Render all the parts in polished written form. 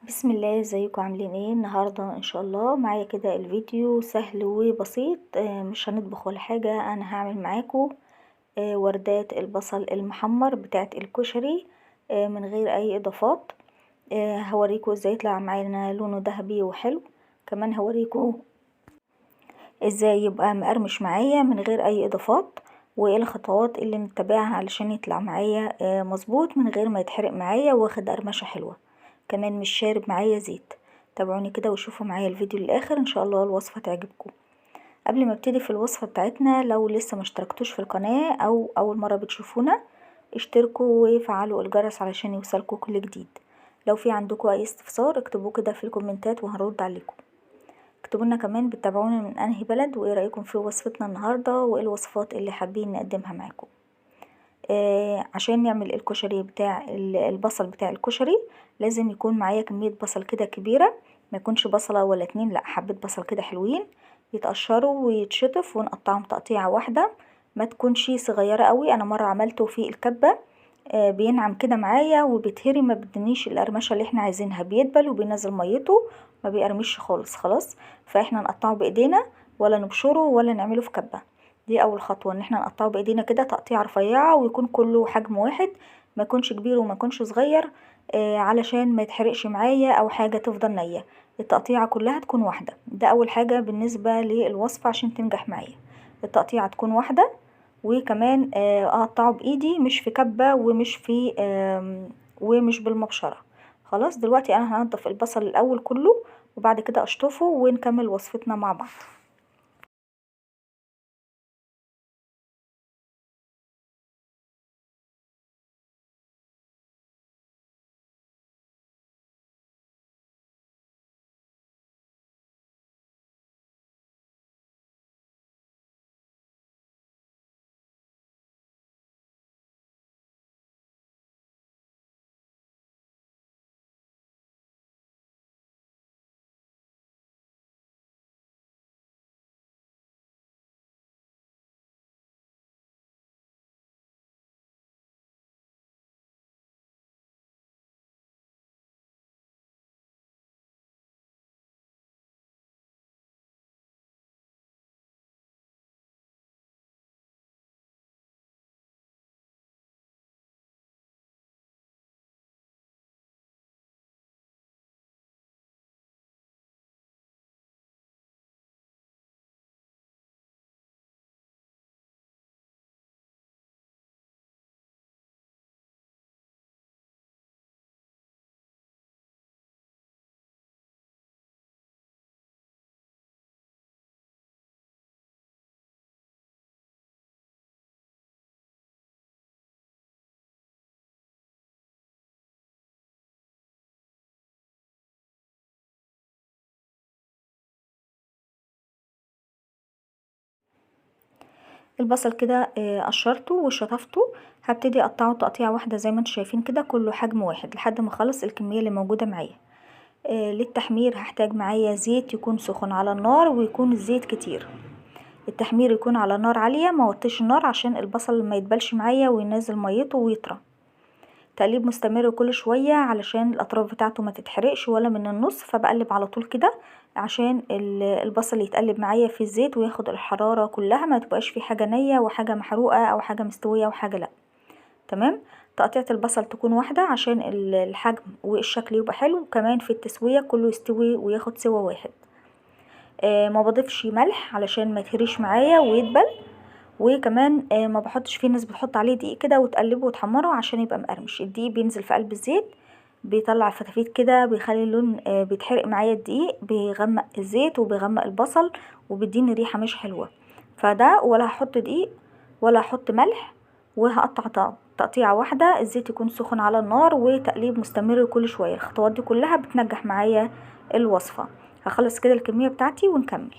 بسم الله، ازيكم عاملين ايه؟ النهارده ان شاء الله معايا كده الفيديو سهل وبسيط. مش هنطبخ ولا حاجه. انا هعمل معاكم وردات البصل المحمر بتاعه الكشري من غير اي اضافات. هوريكم ازاي يطلع معانا لونه ذهبي وحلو. كمان هوريكم ازاي يبقى مقرمش معايا من غير اي اضافات، وايه الخطوات اللي نتبعها علشان يطلع معايا مظبوط من غير ما يتحرق معايا واخد قرمشه حلوه، كمان مش شارب معايا زيت. تابعوني كده وشوفوا معايا الفيديو للاخر، ان شاء الله الوصفه تعجبكم. قبل ما ابتدي في الوصفه بتاعتنا، لو لسه ما اشتركتوش في القناه او اول مره بتشوفونا، اشتركوا وفعلوا الجرس علشان يوصلكم كل جديد. لو في عندكم اي استفسار اكتبوه كده في الكومنتات وهرد عليكم. اكتبوا لنا كمان بتتابعونا من انهي بلد، وايه رايكم في وصفتنا النهارده، وايه الوصفات اللي حابين نقدمها معاكم. عشان نعمل الكشري بتاع البصل بتاع الكشري لازم يكون معايا كمية بصل كده كبيرة، ما يكونش بصلة ولا اتنين، لا حبة بصل كده حلوين يتقشروا ويتشطف ونقطعهم تقطيعة واحدة، ما تكونش صغيرة قوي. انا مرة عملته في الكبة بينعم كده معايا وبيتهري، ما بدنيش القرمشة اللي احنا عايزينها، بيدبل وبينزل ميته ما بيقرمش خالص. خلاص، فاحنا نقطعه بايدينا ولا نبشره ولا نعمله في كبة. دي اول خطوة، ان احنا نقطعه بايدينا كده تقطيع رفيعة ويكون كله حجم واحد، ما يكونش كبير وما يكونش صغير، علشان ما يتحرقش معايا او حاجة تفضل نية. التقطيعة كلها تكون واحدة. ده اول حاجة بالنسبة للوصفة عشان تنجح معايا، التقطيعة تكون واحدة. وكمان اقطعه بايدي مش في كبة ومش بالمبشرة. خلاص، دلوقتي انا هنضف البصل الاول كله وبعد كده اشطفه ونكمل وصفتنا مع بعض. البصل كده قشرته وشطفته، هبتدي اقطعه تقطيعة واحدة زي ما انتم شايفين كده، كله حجم واحد لحد ما اخلص الكمية اللي موجودة معايا. للتحمير هحتاج معايا زيت يكون سخن على النار ويكون الزيت كتير. التحمير يكون على نار عالية، ما وطيش النار عشان البصل ما يتبلش معايا وينزل ميته ويطرى. تقليب مستمر كل شوية علشان الاطراف بتاعته ما تتحرقش ولا من النص، فبقلب على طول كده عشان البصل يتقلب معايا في الزيت وياخد الحرارة كلها، ما تبقاش في حاجة نية وحاجة محروقة او حاجة مستوية وحاجة لا. تمام. تقطيعة البصل تكون واحدة عشان الحجم والشكل يبقى حلو، كمان في التسوية كله يستوي وياخد سوا واحد. ما بضيفش ملح علشان ما يتهريش معايا ويدبل، وكمان ما بحطش، فيه ناس بتحط عليه دقيق كده وتقلبه وتحمره عشان يبقى مقرمش. الدقيق بينزل في قلب الزيت بيطلع فتافيت كده، بيخلي اللون بيتحرق معايا الدقيق، بيغمق الزيت وبيغمق البصل وبيديني ريحة مش حلوة. فده ولا هحط دقيق ولا هحط ملح، وهقطع تقطيعة واحدة. الزيت يكون سخن على النار وتقليب مستمر كل شوية. الخطوات دي كلها بتنجح معايا الوصفة. هخلص كده الكمية بتاعتي ونكمل.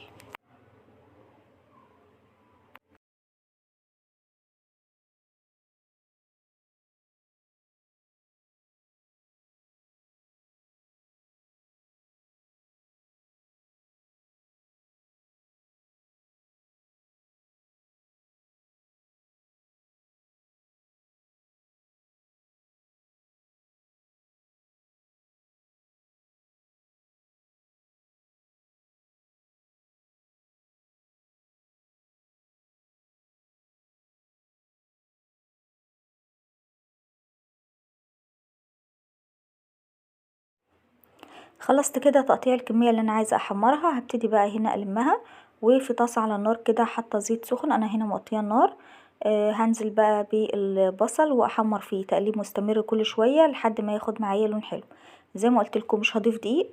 خلصت كده تقطيع الكمية اللي انا عايزة احمرها. هبتدي بقى هنا المها، وفي طاسة على النار كده حاطة زيت سخن، انا هنا موطيه النار. هنزل بقى بالبصل واحمر فيه تقليب مستمر كل شوية لحد ما ياخد معايا لون حلو. زي ما قلتلكم مش هضيف دقيق،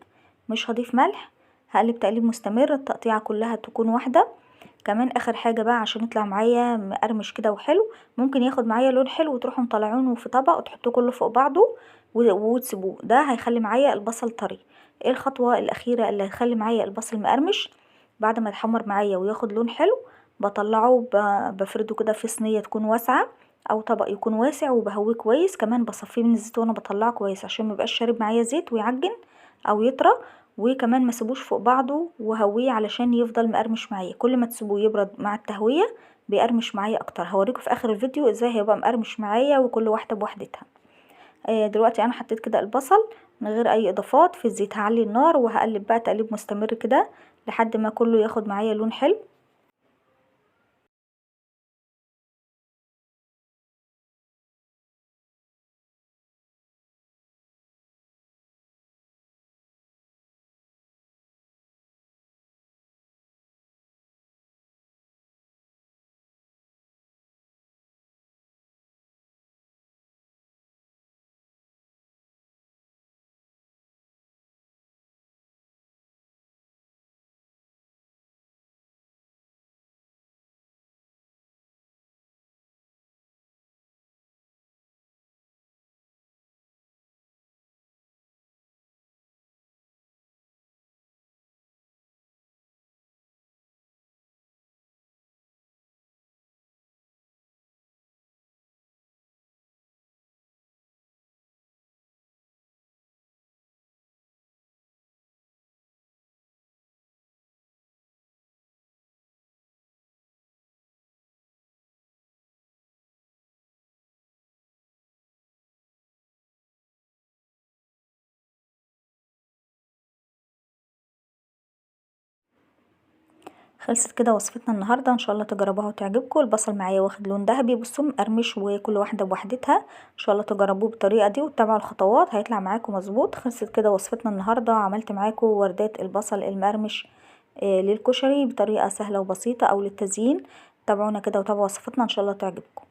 مش هضيف ملح، هقلب تقليب مستمر التقطيعة كلها تكون واحدة. كمان اخر حاجة بقى عشان يطلع معايا مقرمش كده وحلو، ممكن ياخد معايا لون حلو وتروحوا مطلعينه في طبق وتحطوه كله فوق بعضه وتسيبوه، ده هيخلي معايا البصل طري. ايه الخطوة الاخيرة اللي هتخلي معايا البصل مقرمش؟ بعد ما يتحمر معايا وياخد لون حلو، بطلعه بفرده كده في صينية تكون واسعة او طبق يكون واسع، وبهويه كويس. كمان بصفيه من الزيت وانا بطلعه كويس عشان ميبقاش شارب معايا زيت ويعجن او يطرى. وكمان ما سيبوش فوق بعضه وهويه علشان يفضل مقرمش معايا. كل ما تسيبوه يبرد مع التهوية بيقرمش معايا اكتر. هوريكم في اخر الفيديو ازاي هيبقى مقرمش معايا وكل واحدة بوحدتها. دلوقتي انا حطيت كده البصل من غير اي اضافات في الزيت، هعلي النار وهقلب بقى تقليب مستمر كده لحد ما كله ياخد معايا لون حلو. خلصت كده وصفتنا النهارده، ان شاء الله تجربوها وتعجبكم. البصل معايا واخد لون ذهبي، بصوا مقرمش وكل واحده بوحدتها. ان شاء الله تجربوه بالطريقه دي وتتابعوا الخطوات هيطلع معاكم مظبوط. خلصت كده وصفتنا النهارده، عملت معاكم وردات البصل المقرمش للكشري بطريقه سهله وبسيطه او للتزيين. تابعونا كده وتابعوا وصفتنا ان شاء الله تعجبكم.